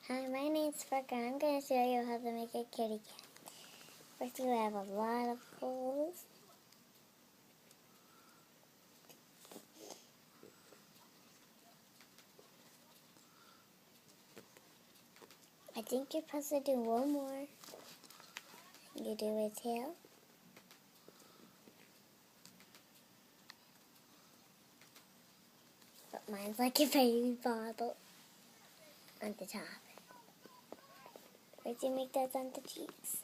Hi, my name's Parker. I'm going to show you how to make a kitty cat. First, you have a lot of holes. I think you're supposed to do one more. You do a tail. But mine's like a baby bottle on the top. First, you make those on the cheeks.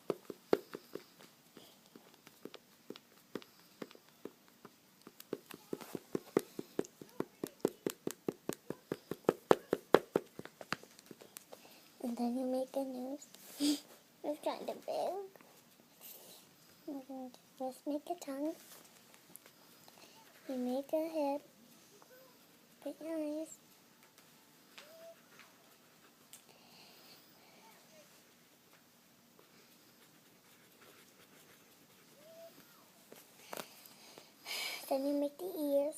And then you make a nose. It's kind of big. And let's make a tongue. You make a head. Put your eyes. Then you make the ears.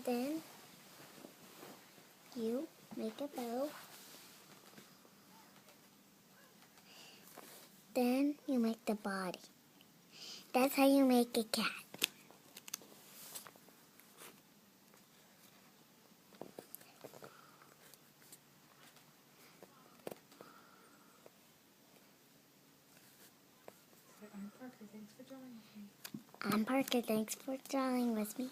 Then you make a bow. Then you make the body. That's how you make a cat. I'm Parker, thanks for drawing with me. I'm Parker, thanks for drawing with me.